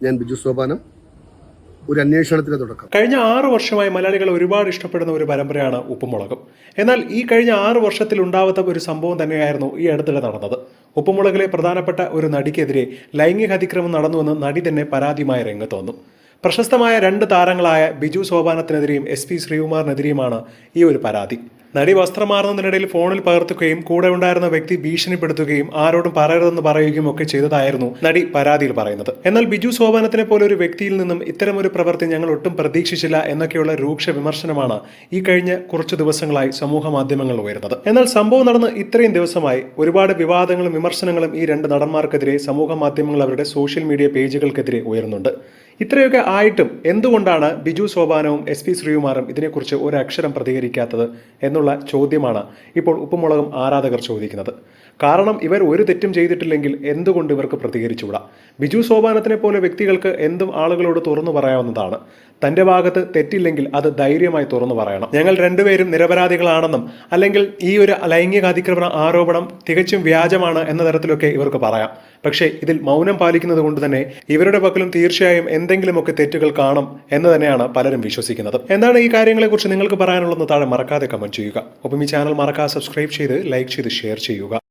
ഞാൻ ബിജു സോപാനം. ഒരു അന്വേഷണത്തിന് തുടക്കം. കഴിഞ്ഞ 6 വർഷമായി മലയാളികൾ ഒരുപാട് ഇഷ്ടപ്പെടുന്ന ഒരു പരമ്പരയാണ് ഉപ്പുമുളകും. എന്നാൽ ഈ കഴിഞ്ഞ 6 വർഷത്തിൽ ഉണ്ടാവാത്ത ഒരു സംഭവം തന്നെയായിരുന്നു ഈ അടുത്തിടെ നടന്നത്. ഉപ്പുമുളകിലെ പ്രധാനപ്പെട്ട ഒരു നടിക്കെതിരെ ലൈംഗിക അതിക്രമം നടന്നുവെന്ന് നടി തന്നെ പരാതിയുമായി രംഗത്ത് വന്നു. പ്രശസ്തമായ 2 താരങ്ങളായ ബിജു സോപാനത്തിനെതിരെയും SP ശ്രീകുമാറിനെതിരെയുമാണ് ഈ ഒരു പരാതി. നടി വസ്ത്രം മാറുന്നതിനിടയിൽ ഫോണിൽ പകർത്തുകയും കൂടെ ഉണ്ടായിരുന്ന വ്യക്തി ഭീഷണിപ്പെടുത്തുകയും ആരോടും പറയരുതെന്ന് പറയുകയും ഒക്കെ ചെയ്തതായിരുന്നു നടി പരാതിയിൽ പറയുന്നത്. എന്നാൽ ബിജു സോപാനത്തിനെ പോലെ ഒരു വ്യക്തിയിൽ നിന്നും ഇത്തരമൊരു പ്രവൃത്തി ഞങ്ങൾ ഒട്ടും പ്രതീക്ഷിച്ചില്ല എന്നൊക്കെയുള്ള രൂക്ഷ വിമർശനമാണ് ഈ കഴിഞ്ഞ കുറച്ചു ദിവസങ്ങളായി സമൂഹ മാധ്യമങ്ങളിൽ ഉയരുന്നത്. എന്നാൽ സംഭവം നടന്ന് ഇത്രയും ദിവസമായി ഒരുപാട് വിവാദങ്ങളും വിമർശനങ്ങളും ഈ 2 നടന്മാർക്കെതിരെ സമൂഹ മാധ്യമങ്ങൾ അവരുടെ സോഷ്യൽ മീഡിയ പേജുകൾക്കെതിരെ ഉയരുന്നുണ്ട്. ഇത്രയൊക്കെ ആയിട്ടും എന്തുകൊണ്ടാണ് ബിജു സോപാനവും SP ശ്രീകുമാറും ഇതിനെക്കുറിച്ച് ഒരക്ഷരം പ്രതികരിക്കാത്തത് എന്നുള്ള ചോദ്യമാണ് ഇപ്പോൾ ഉപ്പുമുളകും ആരാധകർ ചോദിക്കുന്നത്. കാരണം ഇവർ ഒരു തെറ്റും ചെയ്തിട്ടില്ലെങ്കിൽ എന്തുകൊണ്ട് ഇവർക്ക് പ്രതികരിച്ചുകൂടാ? ബിജു സോപാനത്തിനെ പോലെ വ്യക്തികൾക്ക് എന്തും ആളുകളോട് തുറന്നു പറയാവുന്നതാണ്. തന്റെ ഭാഗത്ത് തെറ്റില്ലെങ്കിൽ അത് ധൈര്യമായി തുറന്നു പറയണം. ഞങ്ങൾ 2 പേരും നിരപരാധികളാണെന്നും അല്ലെങ്കിൽ ഈ ഒരു ലൈംഗിക അതിക്രമണ ആരോപണം തികച്ചും വ്യാജമാണ് എന്ന തരത്തിലൊക്കെ ഇവർക്ക് പറയാം. പക്ഷേ ഇതിൽ മൗനം പാലിക്കുന്നത് കൊണ്ട് തന്നെ ഇവരുടെ പക്കലും തീർച്ചയായും എന്തെങ്കിലുമൊക്കെ തെറ്റുകൾ കാണും എന്ന് തന്നെയാണ് പലരും വിശ്വസിക്കുന്നത്. എന്താണ് ഈ കാര്യങ്ങളെക്കുറിച്ച് നിങ്ങൾക്ക് പറയാനുള്ളതെന്ന് താഴെ മറക്കാതെ കമന്റ് ചെയ്യുക. ഒപ്പം ഈ ചാനൽ മറക്കാതെ സബ്സ്ക്രൈബ് ചെയ്ത് ലൈക്ക് ചെയ്ത് ഷെയർ ചെയ്യുക.